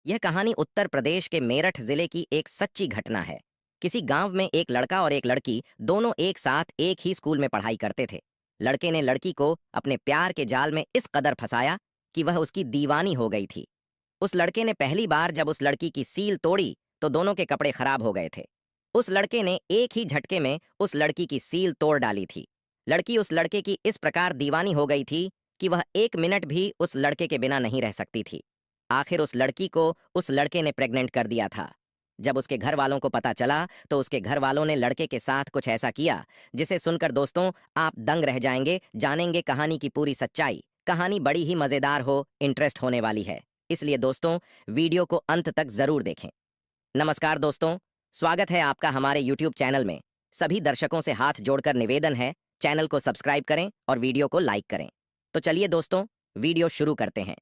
यह कहानी उत्तर प्रदेश के मेरठ जिले की एक सच्ची घटना है। किसी गांव में एक लड़का और एक लड़की दोनों एक साथ एक ही स्कूल में पढ़ाई करते थे। लड़के ने लड़की को अपने प्यार के जाल में इस कदर फंसाया कि वह उसकी दीवानी हो गई थी। उस लड़के ने पहली बार जब उस लड़की की सील तोड़ी तो दोनों के कपड़े खराब हो गए थे। उस लड़के ने एक ही झटके में उस लड़की की सील तोड़ डाली थी। लड़की उस लड़के की इस प्रकार दीवानी हो गई थी कि वह एक मिनट भी उस लड़के के बिना नहीं रह सकती थी। आखिर उस लड़की को उस लड़के ने प्रेग्नेंट कर दिया था। जब उसके घर वालों को पता चला तो उसके घर वालों ने लड़के के साथ कुछ ऐसा किया जिसे सुनकर दोस्तों आप दंग रह जाएंगे। जानेंगे कहानी की पूरी सच्चाई। कहानी बड़ी ही मजेदार हो, इंटरेस्ट होने वाली है, इसलिए दोस्तों वीडियो को अंत तक जरूर देखें। नमस्कार दोस्तों, स्वागत है आपका हमारे यूट्यूब चैनल में। सभी दर्शकों से हाथ जोड़कर निवेदन है, चैनल को सब्सक्राइब करें और वीडियो को लाइक करें। तो चलिए दोस्तों, वीडियो शुरू करते हैं।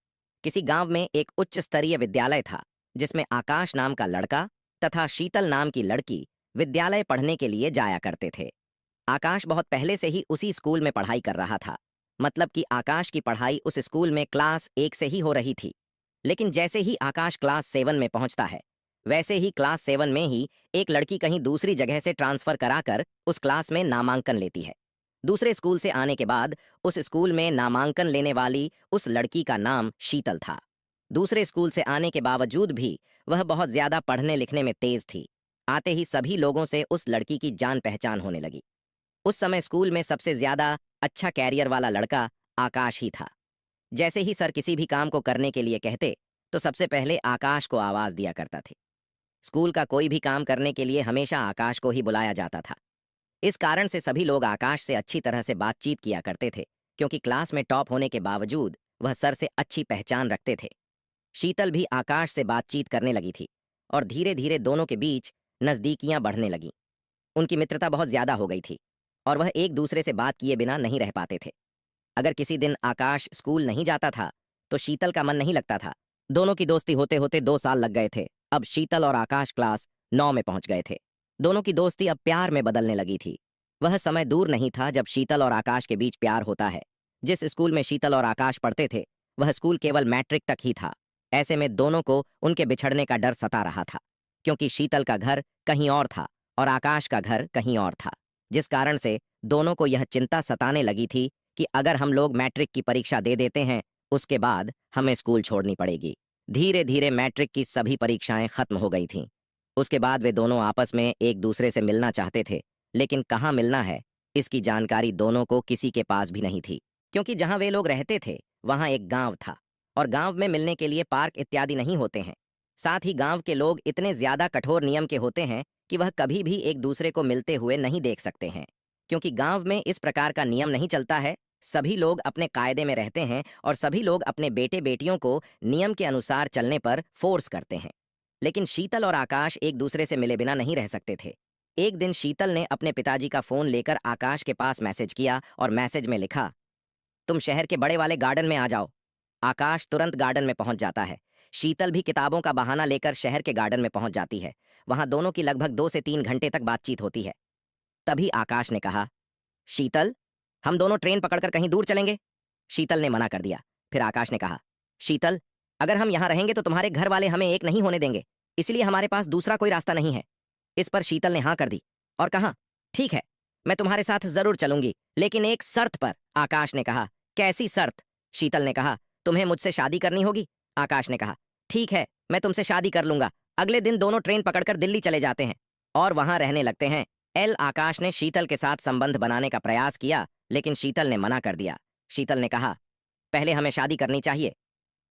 किसी गांव में एक उच्च स्तरीय विद्यालय था जिसमें आकाश नाम का लड़का तथा शीतल नाम की लड़की विद्यालय पढ़ने के लिए जाया करते थे। आकाश बहुत पहले से ही उसी स्कूल में पढ़ाई कर रहा था। मतलब कि आकाश की पढ़ाई उस स्कूल में क्लास 1 से ही हो रही थी। लेकिन जैसे ही आकाश क्लास 7 में पहुंचता है, वैसे ही क्लास 7 में ही एक लड़की कहीं दूसरी जगह से ट्रांसफर कराकर उस क्लास में नामांकन लेती है। दूसरे स्कूल से आने के बाद उस स्कूल में नामांकन लेने वाली उस लड़की का नाम शीतल था। दूसरे स्कूल से आने के बावजूद भी वह बहुत ज्यादा पढ़ने लिखने में तेज थी। आते ही सभी लोगों से उस लड़की की जान पहचान होने लगी। उस समय स्कूल में सबसे ज्यादा अच्छा कैरियर वाला लड़का आकाश ही था। जैसे ही सर किसी भी काम को करने के लिए कहते तो सबसे पहले आकाश को आवाज दिया करता था। स्कूल का कोई भी काम करने के लिए हमेशा आकाश को ही बुलाया जाता था। इस कारण से सभी लोग आकाश से अच्छी तरह से बातचीत किया करते थे, क्योंकि क्लास में टॉप होने के बावजूद वह सर से अच्छी पहचान रखते थे। शीतल भी आकाश से बातचीत करने लगी थी और धीरे धीरे दोनों के बीच नजदीकियां बढ़ने लगीं। उनकी मित्रता बहुत ज्यादा हो गई थी और वह एक दूसरे से बात किए बिना नहीं रह पाते थे। अगर किसी दिन आकाश स्कूल नहीं जाता था तो शीतल का मन नहीं लगता था। दोनों की दोस्ती होते होते 2 साल लग गए थे। अब शीतल और आकाश क्लास 9 में पहुंच गए थे। दोनों की दोस्ती अब प्यार में बदलने लगी थी। वह समय दूर नहीं था जब शीतल और आकाश के बीच प्यार होता है। जिस स्कूल में शीतल और आकाश पढ़ते थे वह स्कूल केवल मैट्रिक तक ही था। ऐसे में दोनों को उनके बिछड़ने का डर सता रहा था, क्योंकि शीतल का घर कहीं और था और आकाश का घर कहीं और था। जिस कारण से दोनों को यह चिंता सताने लगी थी कि अगर हम लोग मैट्रिक की परीक्षा दे देते हैं, उसके बाद हमें स्कूल छोड़नी पड़ेगी। धीरे धीरे मैट्रिक की सभी परीक्षाएं खत्म हो गई थीं। उसके बाद वे दोनों आपस में एक दूसरे से मिलना चाहते थे, लेकिन कहाँ मिलना है इसकी जानकारी दोनों को किसी के पास भी नहीं थी, क्योंकि जहां वे लोग रहते थे वहां एक गांव था और गांव में मिलने के लिए पार्क इत्यादि नहीं होते हैं। साथ ही गांव के लोग इतने ज्यादा कठोर नियम के होते हैं कि वह कभी भी एक दूसरे को मिलते हुए नहीं देख सकते हैं, क्योंकि गांव में इस प्रकार का नियम नहीं चलता है। सभी लोग अपने कायदे में रहते हैं और सभी लोग अपने बेटे बेटियों को नियम के अनुसार चलने पर फोर्स करते हैं। लेकिन शीतल और आकाश एक दूसरे से मिले बिना नहीं रह सकते थे। एक दिन शीतल ने अपने पिताजी का फोन लेकर आकाश के पास मैसेज किया और मैसेज में लिखा, तुम शहर के बड़े वाले गार्डन में आ जाओ। आकाश तुरंत गार्डन में पहुंच जाता है। शीतल भी किताबों का बहाना लेकर शहर के गार्डन में पहुंच जाती है। वहां दोनों की लगभग 2 से 3 घंटे तक बातचीत होती है। तभी आकाश ने कहा, शीतल, हम दोनों ट्रेन पकड़कर कहीं दूर चलेंगे। शीतल ने मना कर दिया। फिर आकाश ने कहा, शीतल, अगर हम यहां रहेंगे तो तुम्हारे घर वाले हमें एक नहीं होने देंगे, इसलिए हमारे पास दूसरा कोई रास्ता नहीं है। इस पर शीतल ने हाँ कर दी और कहा, ठीक है, मैं तुम्हारे साथ जरूर चलूंगी, लेकिन एक शर्त पर। आकाश ने कहा, कैसी शर्त? शीतल ने कहा, तुम्हें मुझसे शादी करनी होगी। आकाश ने कहा, ठीक है, मैं तुमसे शादी कर लूंगा। अगले दिन दोनों ट्रेन पकड़कर दिल्ली चले जाते हैं और वहां रहने लगते हैं। आकाश ने शीतल के साथ संबंध बनाने का प्रयास किया, लेकिन शीतल ने मना कर दिया। शीतल ने कहा, पहले हमें शादी करनी चाहिए।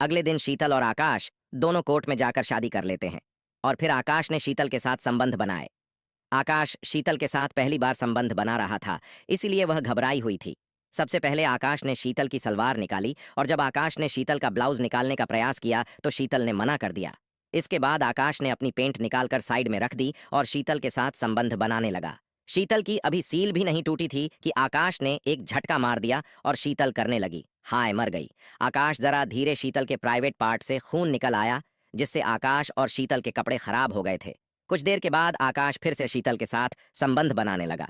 अगले दिन शीतल और आकाश दोनों कोर्ट में जाकर शादी कर लेते हैं और फिर आकाश ने शीतल के साथ संबंध बनाए। आकाश शीतल के साथ पहली बार संबंध बना रहा था, इसलिए वह घबराई हुई थी। सबसे पहले आकाश ने शीतल की सलवार निकाली और जब आकाश ने शीतल का ब्लाउज निकालने का प्रयास किया तो शीतल ने मना कर दिया। इसके बाद आकाश ने अपनी पेंट निकालकर साइड में रख दी और शीतल के साथ संबंध बनाने लगा। शीतल की अभी सील भी नहीं टूटी थी कि आकाश ने एक झटका मार दिया और शीतल करने लगी, हाय मर गई। आकाश जरा धीरे शीतल के प्राइवेट पार्ट से खून निकल आया, जिससे आकाश और शीतल के कपड़े खराब हो गए थे। कुछ देर के बाद आकाश फिर से शीतल के साथ संबंध बनाने लगा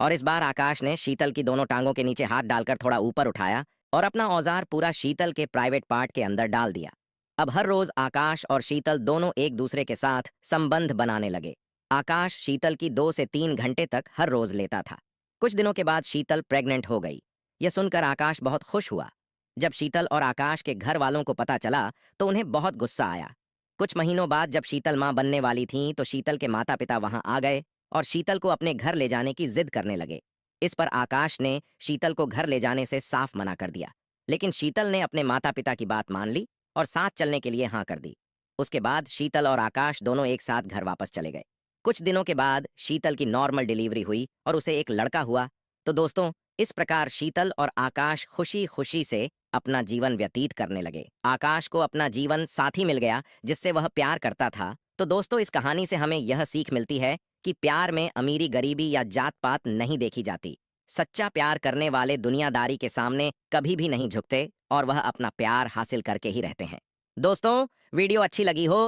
और इस बार आकाश ने शीतल की दोनों टांगों के नीचे हाथ डालकर थोड़ा ऊपर उठाया और अपना औजार पूरा शीतल के प्राइवेट पार्ट के अंदर डाल दिया। अब हर रोज आकाश और शीतल दोनों एक दूसरे के साथ संबंध बनाने लगे। आकाश शीतल की 2 से 3 घंटे तक हर रोज लेता था। कुछ दिनों के बाद शीतल प्रेग्नेंट हो गई। यह सुनकर आकाश बहुत खुश हुआ। जब शीतल और आकाश के घर वालों को पता चला तो उन्हें बहुत गुस्सा आया। कुछ महीनों बाद जब शीतल मां बनने वाली थी तो शीतल के माता पिता वहां आ गए और शीतल को अपने घर ले जाने की जिद करने लगे। इस पर आकाश ने शीतल को घर ले जाने से साफ मना कर दिया, लेकिन शीतल ने अपने माता पिता की बात मान ली और साथ चलने के लिए हाँ कर दी। उसके बाद शीतल और आकाश दोनों एक साथ घर वापस चले गए। कुछ दिनों के बाद शीतल की नॉर्मल डिलीवरी हुई और उसे एक लड़का हुआ। तो दोस्तों, इस प्रकार शीतल और आकाश खुशी खुशी से अपना जीवन व्यतीत करने लगे। आकाश को अपना जीवन साथी मिल गया जिससे वह प्यार करता था। तो दोस्तों, इस कहानी से हमें यह सीख मिलती है कि प्यार में अमीरी गरीबी या जात पात नहीं देखी जाती। सच्चा प्यार करने वाले दुनियादारी के सामने कभी भी नहीं झुकते और वह अपना प्यार हासिल करके ही रहते हैं। दोस्तों, वीडियो अच्छी लगी हो